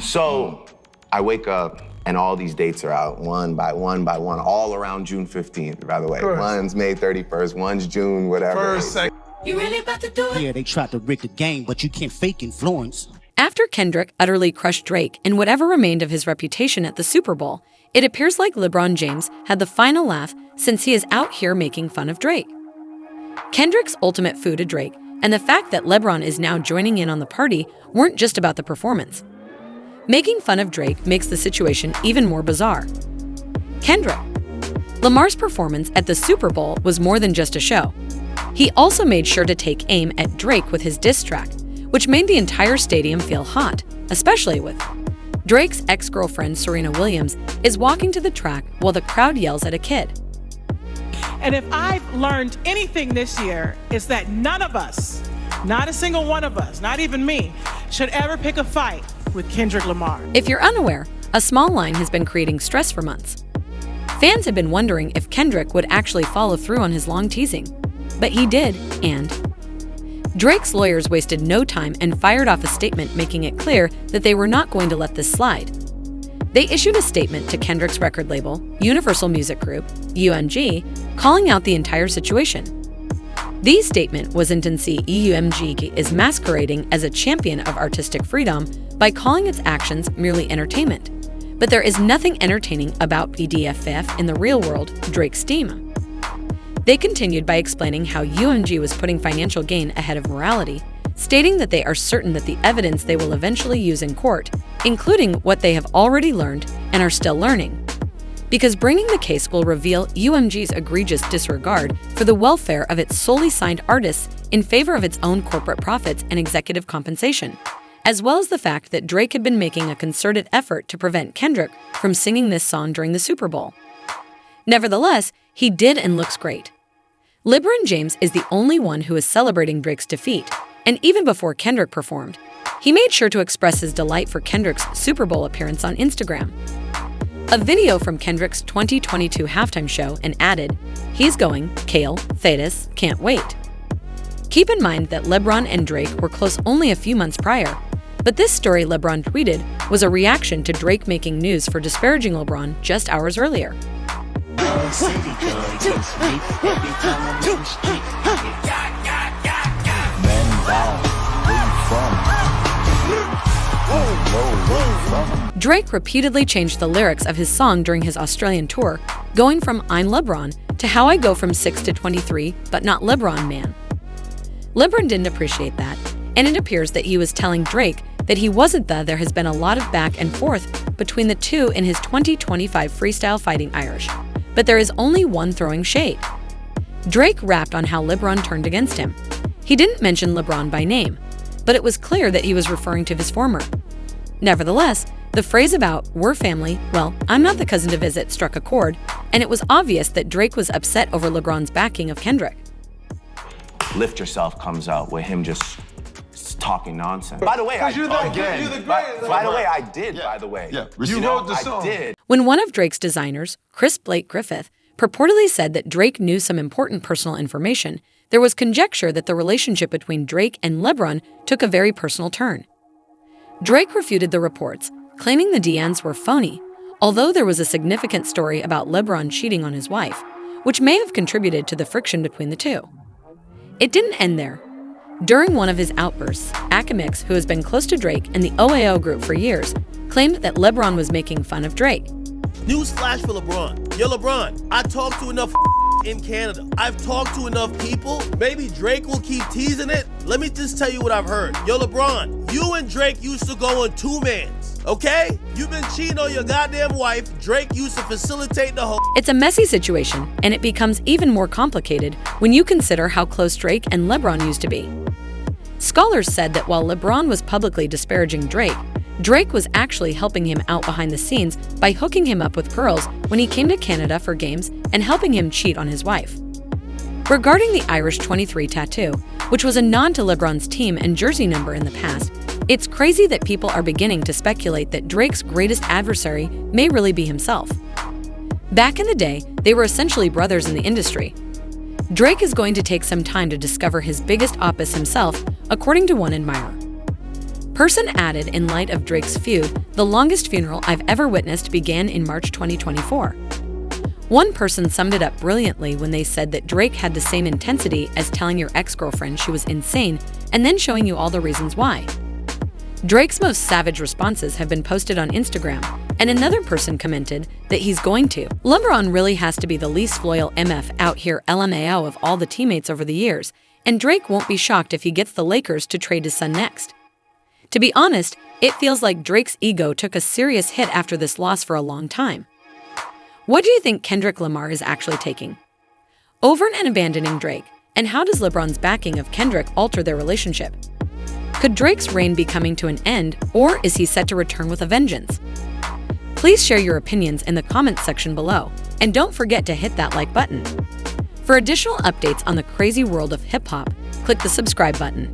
So I wake up and all these dates are out, one by one, all around June 15th, by the way. One's May 31st, one's June, whatever. You really about to do it? Yeah, they tried to rig the game, but you can't fake influence. After Kendrick utterly crushed Drake and whatever remained of his reputation at the Super Bowl, it appears like LeBron James had the final laugh since he is out here making fun of Drake. Kendrick's ultimate feud to Drake and the fact that LeBron is now joining in on the party weren't just about the performance. Making fun of Drake makes the situation even more bizarre. Kendrick Lamar's performance at the Super Bowl was more than just a show. He also made sure to take aim at Drake with his diss track, which made the entire stadium feel hot, especially with Drake's ex-girlfriend Serena Williams is walking to the track while the crowd yells at a kid. And if I've learned anything this year, it's that none of us, not a single one of us, not even me, should ever pick a fight with Kendrick Lamar. If you're unaware, a small line has been creating stress for months. Fans have been wondering if Kendrick would actually follow through on his long teasing. But he did, and Drake's lawyers wasted no time and fired off a statement making it clear that they were not going to let this slide. They issued a statement to Kendrick's record label, Universal Music Group, UMG, calling out the entire situation. The statement was intended to see UMG is masquerading as a champion of artistic freedom by calling its actions merely entertainment. But there is nothing entertaining about BDFF in the real world, Drake's team. They continued by explaining how UMG was putting financial gain ahead of morality, stating that they are certain that the evidence they will eventually use in court, including what they have already learned and are still learning, because bringing the case will reveal UMG's egregious disregard for the welfare of its solely signed artists in favor of its own corporate profits and executive compensation, as well as the fact that Drake had been making a concerted effort to prevent Kendrick from singing this song during the Super Bowl. Nevertheless, he did and looks great. LeBron James is the only one who is celebrating Drake's defeat, and even before Kendrick performed, he made sure to express his delight for Kendrick's Super Bowl appearance on Instagram. A video from Kendrick's 2022 halftime show and added, "He's going, Kale, Thetis, can't wait." Keep in mind that LeBron and Drake were close only a few months prior, but this story LeBron tweeted was a reaction to Drake making news for disparaging LeBron just hours earlier. Drake repeatedly changed the lyrics of his song during his Australian tour, going from "I'm LeBron" to "How I go from 6 to 23, but not LeBron, man." LeBron didn't appreciate that, and it appears that he was telling Drake that he wasn't there has been a lot of back and forth between the two in his 2025 freestyle fighting Irish, but there is only one throwing shade. Drake rapped on how LeBron turned against him. He didn't mention LeBron by name, but it was clear that he was referring to his former. Nevertheless, the phrase about "we're family, well, I'm not the cousin to visit" struck a chord, and it was obvious that Drake was upset over LeBron's backing of Kendrick. Lift Yourself comes out with him just talking nonsense. By the way, I did. By the way, I did, by the way. Yeah, you wrote the song. I did. When one of Drake's designers, Chris Blake Griffith, purportedly said that Drake knew some important personal information, there was conjecture that the relationship between Drake and LeBron took a very personal turn. Drake refuted the reports, claiming the DMs were phony, although there was a significant story about LeBron cheating on his wife, which may have contributed to the friction between the two. It didn't end there. During one of his outbursts, Akimix, who has been close to Drake and the OAO group for years, claimed that LeBron was making fun of Drake. Newsflash for LeBron. Yo, LeBron, I talked to enough in Canada. I've talked to enough people. Maybe Drake will keep teasing it. Let me just tell you what I've heard. Yo, LeBron, you and Drake used to go on two-mans, okay? You've been cheating on your goddamn wife. Drake used to facilitate the whole... It's a messy situation, and it becomes even more complicated when you consider how close Drake and LeBron used to be. Scholars said that while LeBron was publicly disparaging Drake, Drake was actually helping him out behind the scenes by hooking him up with girls when he came to Canada for games and helping him cheat on his wife. Regarding the Irish 23 tattoo, which was a nod to LeBron's team and jersey number in the past, it's crazy that people are beginning to speculate that Drake's greatest adversary may really be himself. Back in the day, they were essentially brothers in the industry. Drake is going to take some time to discover his biggest opus himself, according to one admirer. Person added, in light of Drake's feud, the longest funeral I've ever witnessed began in March 2024. One person summed it up brilliantly when they said that Drake had the same intensity as telling your ex-girlfriend she was insane and then showing you all the reasons why. Drake's most savage responses have been posted on Instagram, and another person commented that he's going to. LeBron really has to be the least loyal MF out here LMAO of all the teammates over the years, and Drake won't be shocked if he gets the Lakers to trade his son next. To be honest, it feels like Drake's ego took a serious hit after this loss for a long time. What do you think Kendrick Lamar is actually taking? Over and abandoning Drake, and how does LeBron's backing of Kendrick alter their relationship? Could Drake's reign be coming to an end, or is he set to return with a vengeance? Please share your opinions in the comments section below, and don't forget to hit that like button. For additional updates on the crazy world of hip-hop, click the subscribe button.